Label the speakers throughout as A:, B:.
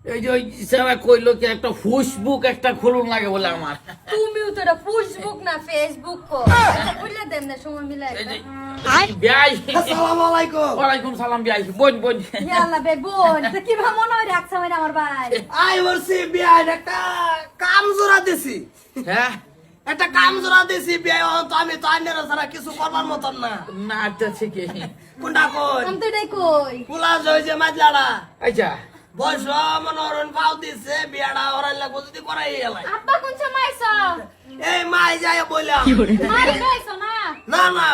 A: এই যে ওই সারা কইলো কি একটা ফেসবুক একটা খুলুন লাগে বলে আমার।
B: তুমিও তো এটা ফেসবুক না ফেসবুক কো আচ্ছা কইলা দেন না সময় মিলাই
A: এই যে বিয়াই
C: আসসালামু আলাইকুম।
A: ওয়ালাইকুম সালাম বিয়াই বোন বোন
B: ইয়াল্লা বে বোন তো কি ভাব মনে হয় রাখছ মানে আমার ভাই
C: আই বলছি বিয়াই একটা কাম জোড়া দিছি,
A: হ্যাঁ
C: একটা কাম জোড়া দিছি বিয়াই। তো আমি তো আইনের ছাড়া কিছু করবার মতন না।
A: না আচ্ছা ঠিকই
C: কোনটা কোন
B: আমি তো এটাই কই
C: পুলা হয়েছে মাঝলাড়া
A: আচ্ছা
C: বয়স মনোরণ পাও দিছে বিয়াটা ওরাই লাগবো যদি করাই এলাই।
B: আব্বা কোন সময় আইছো
C: এই মাই যায় বললাম
B: মারি আইছো না
C: না না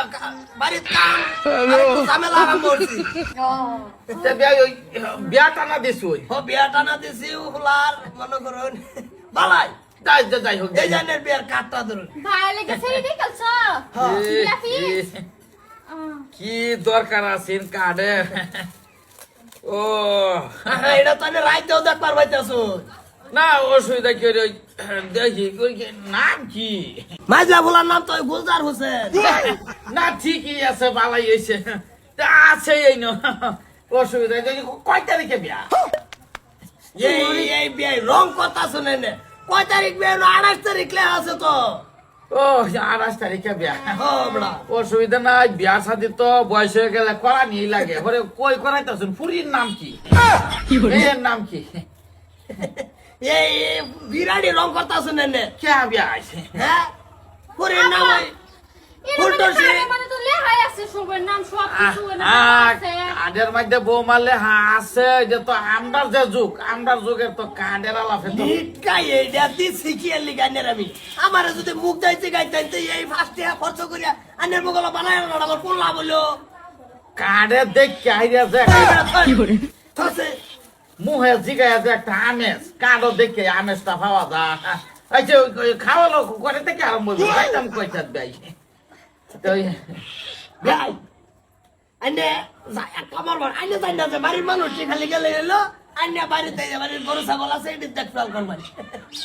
C: বাড়ির কাম আরেকটু ঝামেলা আরম্ভ করছি।
B: ও
A: তা বিয়াই ওই বিয়াটা না দিছ ওই
C: ও বিয়াটা না দিছি হুলার মনে করুন বালাই
A: যাই হোক
C: এই জানের বিয়ার কাঠটা ধরুন।
B: ভাই লাগে ছেড়ে দিয়ে কালছো লাফিস
A: কি দরকার আছে কার্ডে ও
C: এটা তো আমি রাইতেও দেখবার পাইতেছো।
A: না অসুবিধা কি ওই দেখি ওই নাম কি
C: মাইজা ভোলার নাম তো ওই গুলজার হোসেন।
A: না ঠিকই আছে ভালাই হয়েছে আছে এই না অসুবিধা নেই। কয় তারিখে বিয়া
C: এই বিয়ে রং কথা শুনে নে কয় তারিখ বিয়ে 28 তারিখ লে আছে তো।
A: ও 28 তারিখে বিয়া
C: ও বড়া
A: অসুবিধা নাই বিয়ার সাথে তো বয়স হয়ে গেলে করা নিয়ে লাগে ওরে কই করাইতেছেন পুরীর নাম কি মেয়ের নাম কি
C: এই বিরাড়ি রং কথা শুনে নে।
A: কে বিয়া আছে
C: হ্যাঁ পুরীর নাম ওই ফুলটসি।
B: মানে তো লেহাই আছে সবার নাম সব কিছু আছে
A: কাঁডের মধ্যে বউ মারলে আছে যে তো আমরার যে যুগ আমরার যুগের তো কাঁডের আলাপে তো
C: নিটকাই এইটা দি শিখিয়ে লিগানের আমি আমারে যদি মুখ দাইতে গাইতে এই ফার্স্ট ইয়ার খরচ করিয়া আনের মুগলা বানায় না আমার কোন লাভ হলো।
A: কাঁডে দেখ আইডিয়া যে
C: থসে
A: মুহে জিগায় যে একটা আমেজ কাঁডো দেখে আমেজটা পাওয়া যায় আচ্ছা খাওয়ালো করে থেকে আরম্ভ করবো একদম কইতার দেয় তো
C: ভাই আইনে কামার বার আইনে জানি না যে বাড়ির মানুষ খালি গেলে এলো আইনে বাড়িতে বাড়ির গরু ছাগল আছে এটি দেখভাল করবেন।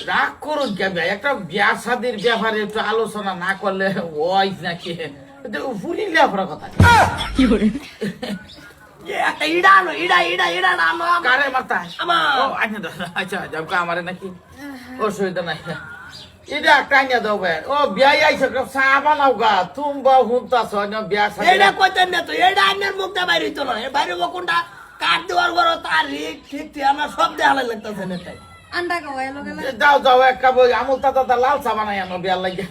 A: রাগ করুন কে ভাই একটা বিয়া শাদির ব্যাপারে একটু আলোচনা না করলে ওই নাকি ফুলি লেফার কথা
C: একটা ইডা আনো ইডা ইডা ইডা আনো
A: কারে মাথা
C: আমার
A: ও আচ্ছা আচ্ছা যাও আমারে নাকি অসুবিধা নাই এটা একটা আইনা দাও ভাই ও বিয়া আইছে চা বানাও গা তুমি বা হুনতাছ বিয়া শাদি
C: এটা কইতেন না তো এটা আইনের মুখটা বাইরে হইতো না বাইরে কোনটা কাঠ দেওয়ার বড় তারিখ ঠিক ঠিক আমার সব দেখালে লাগতেছে না তাই
B: আন্ডা খাওয়াই লগে
A: যাও যাও এক কাপ ওই আমুল তাতা লাল চা বানাই আনো বিয়ার লাগে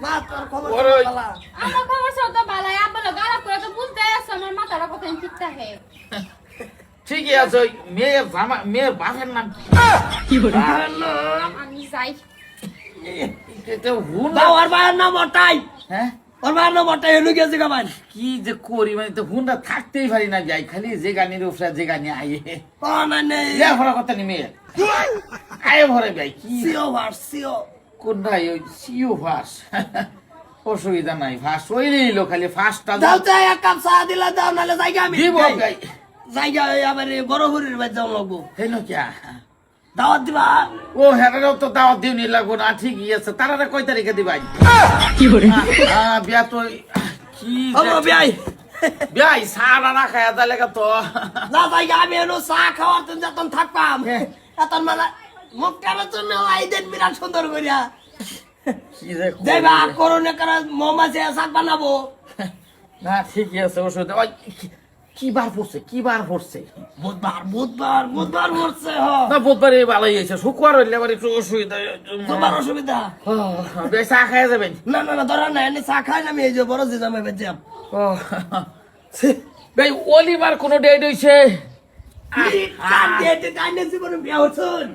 C: মা তোর খবর
A: ওরে ওই-
C: বলা
B: আমার খবর সব তো ভালো আব্বা লোক আলাপ করে তো বুঝতে আছে আমার মাথার কথা ঠিক থাকে
A: ঠিকই আছে ওই মেয়ের জামা মেয়ের বাপের নাম কি
B: আমি যাই
A: এটা হুন
C: ওর ভাইয়ের নাম ওটাই
A: হ্যাঁ
C: ওর ভাইয়ের নাম ওটাই হলু গেছে গাবান
A: কি যে করি মানে তো হুনটা থাকতেই পারি না যাই খালি যে গানের উপরে যে গানে আইয়ে
C: কোন নেই
A: লেখাপড়া করতে নি মেয়ে আয়ে ভরে ভাই কি
C: সিও ভার সিও
A: কোনটা ওই সিও ফাঁস অসুবিধা নাই ফাঁস ওইলো খালি ফাঁসটা
C: দাও তো এক কাপ চা দিলা দাও নালে জায়গা আমি
A: দিব ভাই
C: জায়গা আবার বড় হরির বাড়ি যাও লাগবো
A: হেন কিয়া
C: দাওয়াত দিবা
A: ও হেরারও তো দাওয়াত দিওনি লাগবো না ঠিকই আছে তারা কয় তারিখে দিবাই বিয়া তো কি
C: হবো বিয়াই
A: বিয়াই সারা না খায়া তাহলে তো
C: না জায়গা আমি এনো চা খাওয়ার তো যতন থাকবাম এতন মানে মুখটার জন্য আইদেন বিরাট সুন্দর করিয়া
A: কি যে
C: যাইবা করোনা করে মৌমাছি শাক বানাবো
A: না ঠিকই আছে ওষুধ ওই কি বার পড়ছে কি বার পড়ছে
C: বুধবার বুধবার বুধবার মরছে হ
A: না বুধবারে ভালোই হয়েছে শুক্রবার হইলে আবার একটু অসুবিধা
C: তোমার অসুবিধা
A: বেশ চা খাইয়া যাবেন
C: না না না ধরা না এনে চা খাই না আমি এই যে বড় যে জামাই বেঁচে
A: ও ভাই অলিবার কোনো ডেট হইছে
C: জীবনে বিয়া হচ্ছুন